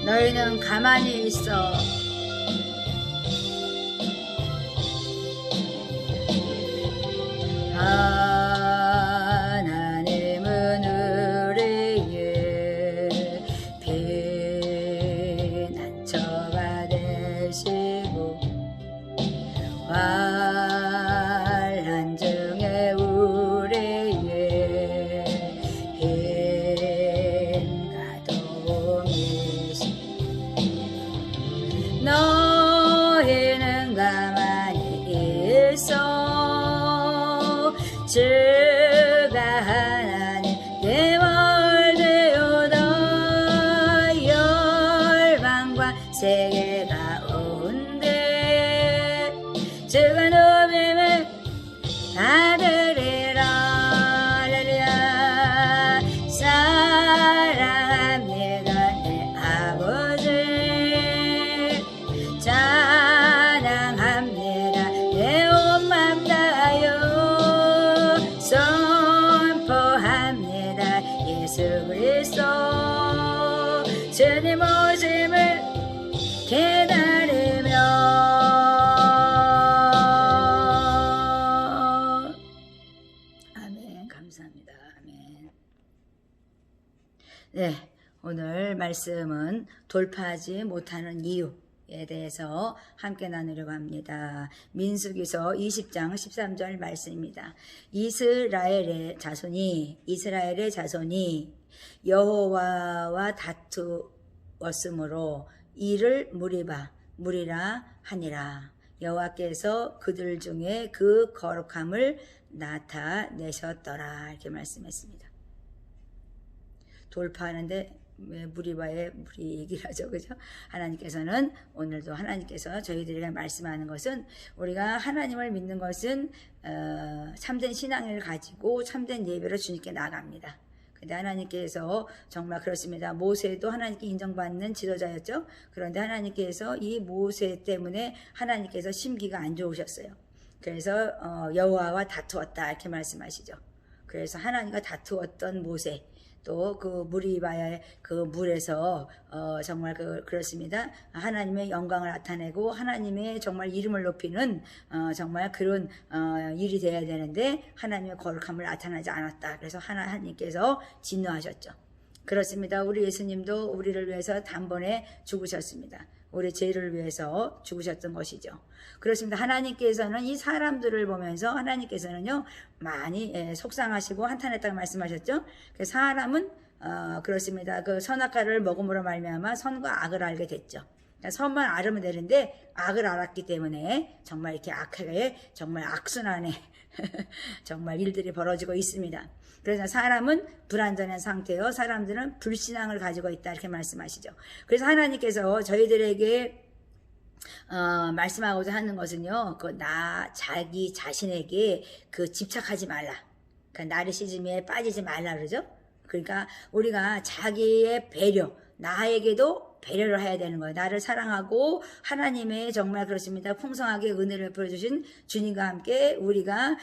너희는 가만히 있어. 하나님은 우리의 피난처가 되시고 환난 중에 우리의 힘과 도움이시. 너희는 가만히 있어. 주가 하나님 내 마을 되어다. 열방과 세계 가운데 주가 높임을 받으리라. 할렐루야. 사랑합니다 내 아버지. 찬양합니다 내 온 맘 다하여. 선포합니다 예수 그리스도. 주님 오심을 기다리며. 아멘. 감사합니다. 아멘. 네, 오늘 말씀은 돌파하지 못하는 이유에 대해서 함께 나누려고 합니다. 민수기서 20장 13절 말씀입니다. 이스라엘의 자손이 여호와와 다투었으므로 이를 무리라 하니라. 여호와께서 그들 중에 그 거룩함을 나타내셨더라. 이렇게 말씀했습니다. 돌파하는데 왜 무리바의 무리 얘기를 하죠, 그죠? 오늘도 하나님께서 저희들에게 말씀하는 것은, 우리가 하나님을 믿는 것은 참된 신앙을 가지고 참된 예배로 주님께 나갑니다. 근데 하나님께서 정말 그렇습니다. 모세도 하나님께 인정받는 지도자였죠. 그런데 하나님께서 이 모세 때문에 하나님께서 심기가 안 좋으셨어요. 그래서 여호와와 다투었다 이렇게 말씀하시죠. 그래서 하나님과 다투었던 모세, 또 그 무리바의 그 물에서 정말 그렇습니다. 하나님의 영광을 나타내고 하나님의 정말 이름을 높이는 정말 그런 일이 되어야 되는데 하나님의 거룩함을 나타나지 않았다. 그래서 하나님께서 진노하셨죠. 그렇습니다. 우리 예수님도 우리를 위해서 단번에 죽으셨습니다. 우리 죄를 위해서 죽으셨던 것이죠. 그렇습니다. 하나님께서는 이 사람들을 보면서 하나님께서는요 많이 속상하시고 한탄했다고 말씀하셨죠. 그 사람은 그렇습니다. 그 선악과를 먹음으로 말미암아 선과 악을 알게 됐죠. 그러니까 선만 알으면 되는데 악을 알았기 때문에 정말 이렇게 악하게 정말 악순환의 정말 일들이 벌어지고 있습니다. 그래서 사람은 불완전한 상태요, 사람들은 불신앙을 가지고 있다 이렇게 말씀하시죠. 그래서 하나님께서 저희들에게 말씀하고자 하는 것은요, 자기 자신에게 집착하지 말라. 그러니까 나르시즘에 빠지지 말라 그러죠. 그러니까 우리가 자기의 배려, 나에게도 배려를 해야 되는 거예요. 나를 사랑하고 하나님의 정말 그렇습니다. 풍성하게 은혜를 베풀어주신 주님과 함께 우리가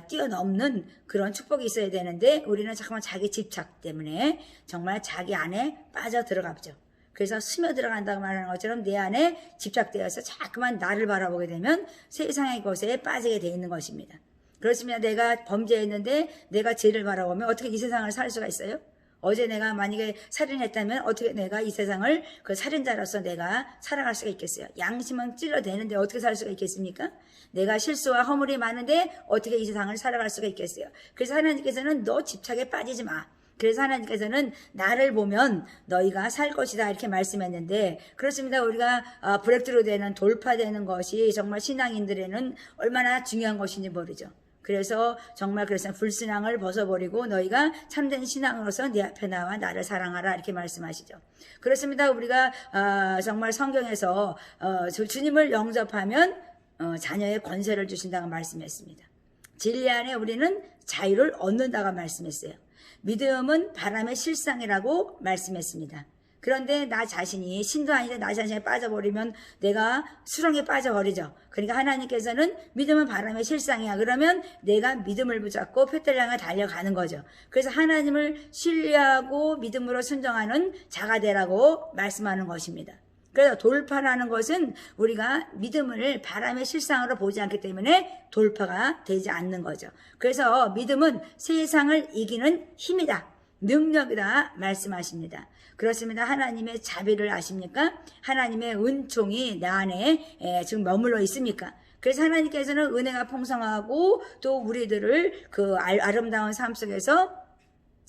뛰어넘는 그런 축복이 있어야 되는데, 우리는 잠깐만 자기 집착 때문에 정말 자기 안에 빠져 들어가죠. 그래서 스며 들어간다고 말하는 것처럼 내 안에 집착되어서 자꾸만 나를 바라보게 되면 세상의 것에 빠지게 돼 있는 것입니다. 그렇습니다. 내가 범죄했는데 내가 죄를 바라보면 어떻게 이 세상을 살 수가 있어요? 어제 내가 만약에 살인했다면 어떻게 내가 이 세상을 그 살인자로서 내가 살아갈 수가 있겠어요? 양심은 찔러대는데 어떻게 살 수가 있겠습니까? 내가 실수와 허물이 많은데 어떻게 이 세상을 살아갈 수가 있겠어요? 그래서 하나님께서는 너 집착에 빠지지 마. 그래서 하나님께서는 나를 보면 너희가 살 것이다 이렇게 말씀했는데, 그렇습니다. 우리가 브레이크스루 되는, 돌파되는 것이 정말 신앙인들에는 얼마나 중요한 것인지 모르죠. 그래서 정말 그래서 불신앙을 벗어버리고 너희가 참된 신앙으로서 내 앞에 나와 나를 사랑하라 이렇게 말씀하시죠. 그렇습니다. 우리가 정말 성경에서 주님을 영접하면 자녀의 권세를 주신다고 말씀했습니다. 진리 안에 우리는 자유를 얻는다고 말씀했어요. 믿음은 바람의 실상이라고 말씀했습니다. 그런데 나 자신이 신도 아닌데 나 자신이 빠져버리면 내가 수렁에 빠져버리죠. 그러니까 하나님께서는 믿음은 바람의 실상이야. 그러면 내가 믿음을 붙잡고 표대를 향해 달려가는 거죠. 그래서 하나님을 신뢰하고 믿음으로 순종하는 자가 되라고 말씀하는 것입니다. 그래서 돌파라는 것은 우리가 믿음을 바람의 실상으로 보지 않기 때문에 돌파가 되지 않는 거죠. 그래서 믿음은 세상을 이기는 힘이다. 능력이다 말씀하십니다. 그렇습니다. 하나님의 자비를 아십니까? 하나님의 은총이 내 안에 지금 머물러 있습니까? 그래서 하나님께서는 은혜가 풍성하고 또 우리들을 그 아름다운 삶 속에서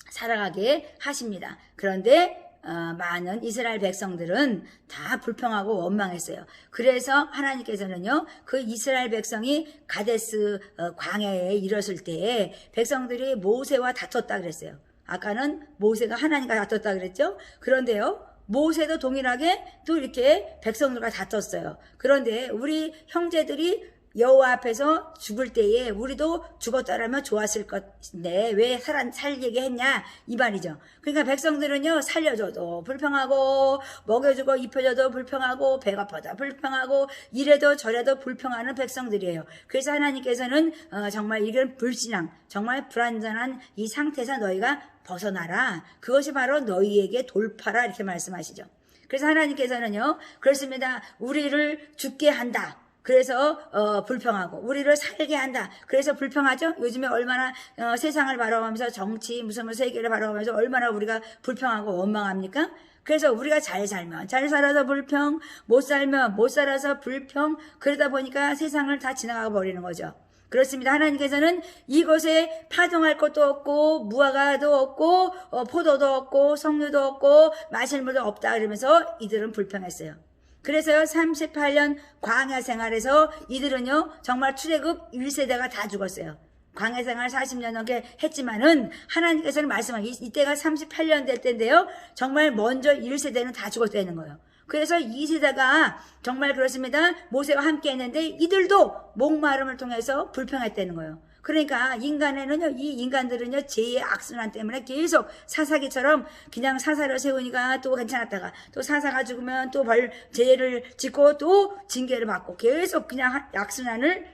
살아가게 하십니다. 그런데 많은 이스라엘 백성들은 다 불평하고 원망했어요. 그래서 하나님께서는요, 그 이스라엘 백성이 가데스 광야에 이르렀을 때 백성들이 모세와 다퉜다 그랬어요. 아까는 모세가 하나님과 다퉜다 그랬죠. 그런데요, 모세도 동일하게 또 이렇게 백성들과 다퉜어요. 그런데 우리 형제들이 여호와 앞에서 죽을 때에 우리도 죽었더라면 좋았을 것인데 왜 살게 했냐 이 말이죠. 그러니까 백성들은요, 살려줘도 불평하고 먹여주고 입혀줘도 불평하고 배가 아파도 불평하고 이래도 저래도 불평하는 백성들이에요. 그래서 하나님께서는 정말 이런 불신앙, 정말 불완전한 이 상태에서 너희가 벗어나라. 그것이 바로 너희에게 돌파라 이렇게 말씀하시죠. 그래서 하나님께서는요, 그렇습니다. 우리를 죽게 한다. 그래서 불평하고 우리를 살게 한다. 그래서 불평하죠. 요즘에 얼마나 세상을 바라보면서 정치 무슨 세계를 바라보면서 얼마나 우리가 불평하고 원망합니까? 그래서 우리가 잘 살면 잘 살아서 불평, 못 살면 못 살아서 불평, 그러다 보니까 세상을 다 지나가 버리는 거죠. 그렇습니다. 하나님께서는 이곳에 파종할 것도 없고 무화과도 없고 포도도 없고 석류도 없고 마실 물도 없다 그러면서 이들은 불평했어요. 그래서요, 38년 광야 생활에서 이들은요, 정말 출애굽 1세대가 다 죽었어요. 광야 생활 40년 넘게 했지만은 하나님께서는 말씀하기 이때가 38년 될 때인데요, 정말 먼저 1세대는 다 죽었다는 거예요. 그래서 2세대가 정말 그렇습니다. 모세와 함께 했는데 이들도 목마름을 통해서 불평했다는 거예요. 그러니까 인간에는요, 이 인간들은요, 죄의 악순환 때문에 계속 사사기처럼 그냥 사사를 세우니까 또 괜찮았다가 또 사사가 죽으면 또 죄를 짓고 또 징계를 받고 계속 그냥 악순환을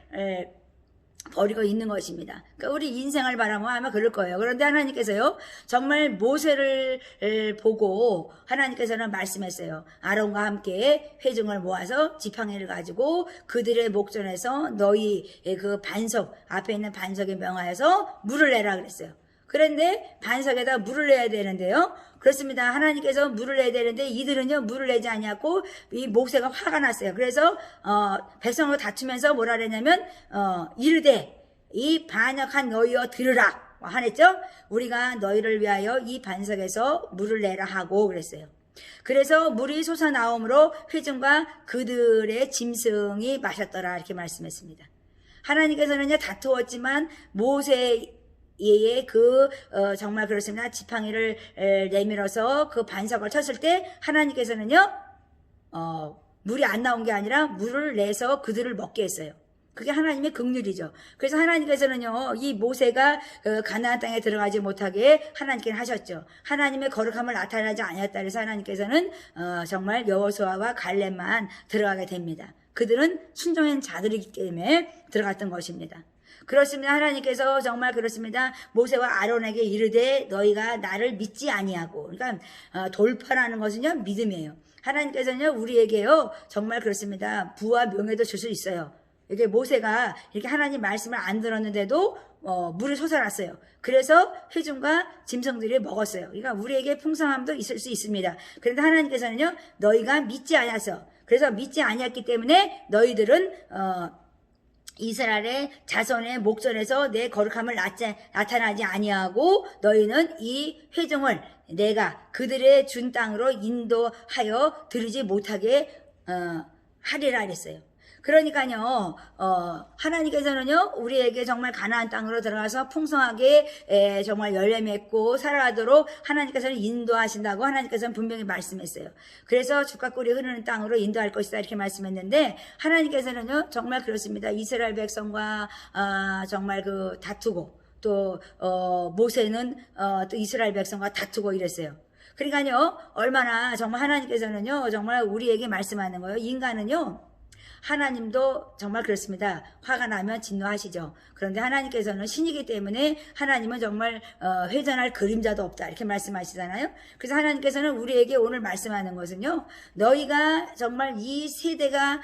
버리고 있는 것입니다. 그러니까 우리 인생을 바라보면 아마 그럴 거예요. 그런데 하나님께서요, 정말 모세를 보고 하나님께서는 말씀했어요. 아론과 함께 회중을 모아서 지팡이를 가지고 그들의 목전에서 너희 그 반석 앞에 있는 반석에 명하여서 물을 내라 그랬어요. 그런데 반석에다 물을 내야 되는데요, 그렇습니다. 하나님께서 물을 내야 되는데 이들은요, 물을 내지 않냐고 이 모세가 화가 났어요. 그래서 백성으로 다투면서 뭐라 그랬냐면 이르되 이 반역한 너희여 들으라 하랬죠. 우리가 너희를 위하여 이 반석에서 물을 내라 하고 그랬어요. 그래서 물이 솟아나오므로 회중과 그들의 짐승이 마셨더라 이렇게 말씀했습니다. 하나님께서는요, 다투었지만 모세 정말 그렇습니다. 지팡이를 내밀어서 그 반석을 쳤을 때 하나님께서는요, 물이 안 나온 게 아니라 물을 내서 그들을 먹게 했어요. 그게 하나님의 긍휼이죠. 그래서 하나님께서는요, 이 모세가 가나안 땅에 들어가지 못하게 하나님께는 하셨죠. 하나님의 거룩함을 나타나지 않았다 그래서 하나님께서는 정말 여호수아와 갈렙만 들어가게 됩니다. 그들은 순종한 자들이기 때문에 들어갔던 것입니다. 그렇습니다. 하나님께서 정말 그렇습니다. 모세와 아론에게 이르되 너희가 나를 믿지 아니하고, 그러니까 돌파라는 것은요, 믿음이에요. 하나님께서는요, 우리에게요, 정말 그렇습니다. 부와 명예도 줄 수 있어요. 이게 모세가 이렇게 하나님 말씀을 안 들었는데도 물이 솟아났어요. 그래서 회중과 짐승들이 먹었어요. 그러니까 우리에게 풍성함도 있을 수 있습니다. 그런데 하나님께서는요, 너희가 믿지 않았어. 그래서 믿지 아니했기 때문에 너희들은 이스라엘의 자손의 목전에서 내 거룩함을 나타나지 아니하고 너희는 이 회중을 내가 그들의 준 땅으로 인도하여 들이지 못하게 하리라 그랬어요. 그러니까요, 하나님께서는요, 우리에게 정말 가나안 땅으로 들어가서 풍성하게 정말 열매 맺고 살아가도록 하나님께서는 인도하신다고 하나님께서는 분명히 말씀했어요. 그래서 죽과 꿀이 흐르는 땅으로 인도할 것이다 이렇게 말씀했는데, 하나님께서는요, 정말 그렇습니다. 이스라엘 백성과 정말 다투고 또 모세는 또 이스라엘 백성과 다투고 이랬어요. 그러니까요, 얼마나 정말 하나님께서는요, 정말 우리에게 말씀하는 거예요. 인간은요, 하나님도 정말 그렇습니다. 화가 나면 진노하시죠. 그런데 하나님께서는 신이기 때문에 하나님은 정말 회전할 그림자도 없다 이렇게 말씀하시잖아요. 그래서 하나님께서는 우리에게 오늘 말씀하는 것은요, 너희가 정말 이 세대가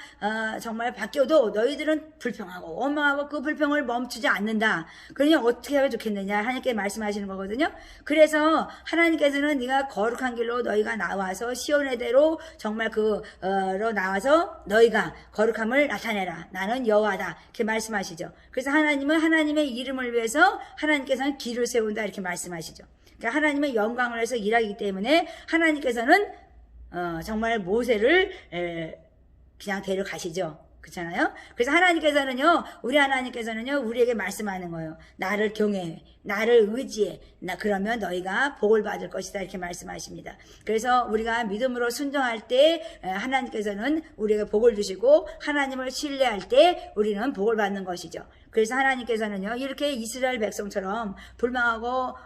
정말 바뀌어도 너희들은 불평하고 원망하고 그 불평을 멈추지 않는다. 그러니 어떻게 하면 좋겠느냐 하나님께 말씀하시는 거거든요. 그래서 하나님께서는 네가 거룩한 길로 너희가 나와서 시온의 대로 정말 그로 나와서 너희가 거룩함을 나타내라. 나는 여호와다. 이렇게 말씀하시죠. 그래서 하나님은 하나님의 이름을 위해서 하나님께서는 길을 세운다. 이렇게 말씀하시죠. 그러니까 하나님의 영광을 위해서 일하기 때문에 하나님께서는 정말 모세를 그냥 데려가시죠. 그렇잖아요. 그래서 하나님께서는요, 우리 하나님께서는요, 우리에게 말씀하는 거예요. 나를 경외해, 나를 의지해, 그러면 너희가 복을 받을 것이다 이렇게 말씀하십니다. 그래서 우리가 믿음으로 순종할 때 하나님께서는 우리에게 복을 주시고 하나님을 신뢰할 때 우리는 복을 받는 것이죠. 그래서 하나님께서는요, 이렇게 이스라엘 백성처럼 불평하고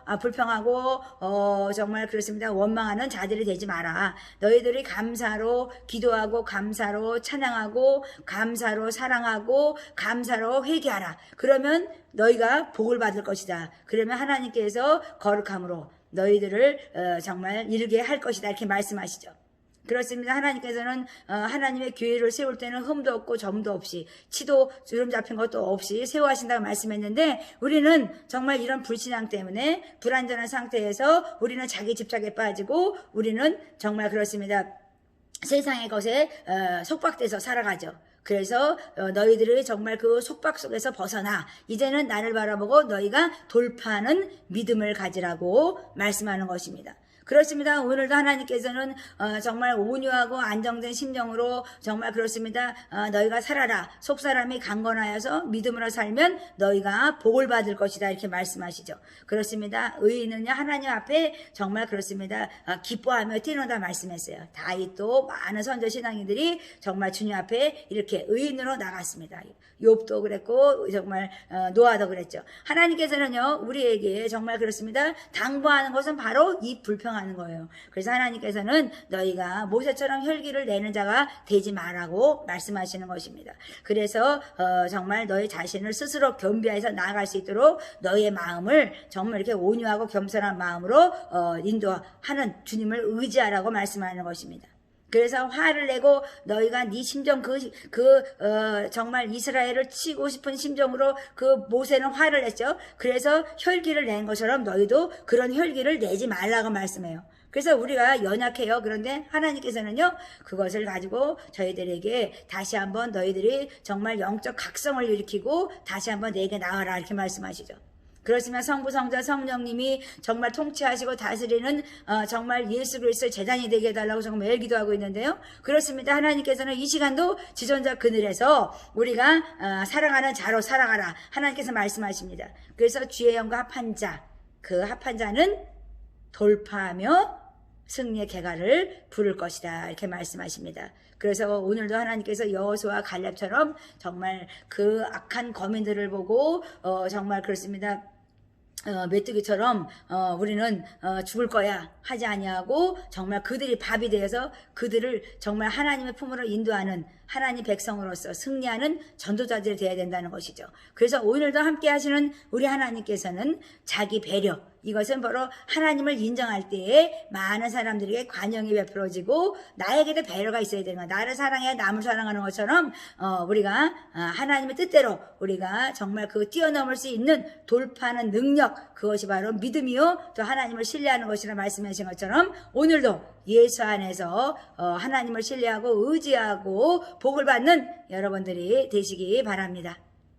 정말 그렇습니다. 원망하는 자들이 되지 마라. 너희들이 감사로 기도하고 감사로 찬양하고 감사로 사랑하고 감사로 회개하라. 그러면 너희가 복을 받을 것이다. 그러면 하나님께서 거룩함으로 너희들을 정말 이르게 할 것이다 이렇게 말씀하시죠. 그렇습니다. 하나님께서는 하나님의 교회를 세울 때는 흠도 없고 점도 없이 치도 주름 잡힌 것도 없이 세워하신다고 말씀했는데, 우리는 정말 이런 불신앙 때문에 불완전한 상태에서 우리는 자기 집착에 빠지고 우리는 정말 그렇습니다. 세상의 것에 속박돼서 살아가죠. 그래서 너희들이 정말 그 속박 속에서 벗어나 이제는 나를 바라보고 너희가 돌파하는 믿음을 가지라고 말씀하는 것입니다. 그렇습니다. 오늘도 하나님께서는 정말 온유하고 안정된 심정으로 정말 그렇습니다. 너희가 살아라. 속사람이 강건하여서 믿음으로 살면 너희가 복을 받을 것이다 이렇게 말씀하시죠. 그렇습니다. 의인은요, 하나님 앞에 정말 그렇습니다. 기뻐하며 뛰노다 말씀했어요. 다윗도 많은 선조 신앙인들이 정말 주님 앞에 이렇게 의인으로 나갔습니다. 욥도 그랬고 정말 노아도 그랬죠. 하나님께서는요, 우리에게 정말 그렇습니다. 당부하는 것은 바로 이 불평하는 거예요. 그래서 하나님께서는 너희가 모세처럼 혈기를 내는 자가 되지 말라고 말씀하시는 것입니다. 그래서 정말 너희 자신을 스스로 겸비해서 나아갈 수 있도록 너희의 마음을 정말 이렇게 온유하고 겸손한 마음으로 인도하는 주님을 의지하라고 말씀하는 것입니다. 그래서 화를 내고 너희가 네 심정 정말 이스라엘을 치고 싶은 심정으로 그 모세는 화를 냈죠. 그래서 혈기를 낸 것처럼 너희도 그런 혈기를 내지 말라고 말씀해요. 그래서 우리가 연약해요. 그런데 하나님께서는요, 그것을 가지고 저희들에게 다시 한번 너희들이 정말 영적 각성을 일으키고 다시 한번 내게 나와라 이렇게 말씀하시죠. 그렇지만 성부, 성자, 성령님이 정말 통치하시고 다스리는 정말 예수 그리스도의 제단이 되게 해달라고 정말 매일 기도하고 있는데요. 그렇습니다. 하나님께서는 이 시간도 지존자 그늘에서 우리가 사랑하는 자로 살아가라 하나님께서 말씀하십니다. 그래서 주의 영과 합한 자, 그 합한 자는 돌파하며 승리의 개가를 부를 것이다 이렇게 말씀하십니다. 그래서 오늘도 하나님께서 여호수아와 갈렙처럼 정말 그 악한 거민들을 보고 정말 그렇습니다. 메뚜기처럼 우리는 죽을 거야 하지 아니하고 정말 그들이 밥이 되어서 그들을 정말 하나님의 품으로 인도하는 하나님 백성으로서 승리하는 전도자들이 되어야 된다는 것이죠. 그래서 오늘도 함께 하시는 우리 하나님께서는 자기 배려, 이것은 바로 하나님을 인정할 때에 많은 사람들에게 관용이 베풀어지고 나에게도 배려가 있어야 되는 거야. 나를 사랑해야 남을 사랑하는 것처럼 우리가 하나님의 뜻대로 우리가 정말 그 뛰어넘을 수 있는 돌파하는 능력, 그것이 바로 믿음이요 또 하나님을 신뢰하는 것이라 말씀하신 것처럼 오늘도 예수 안에서 하나님을 신뢰하고 의지하고 복을 받는 여러분들이 되시기 바랍니다.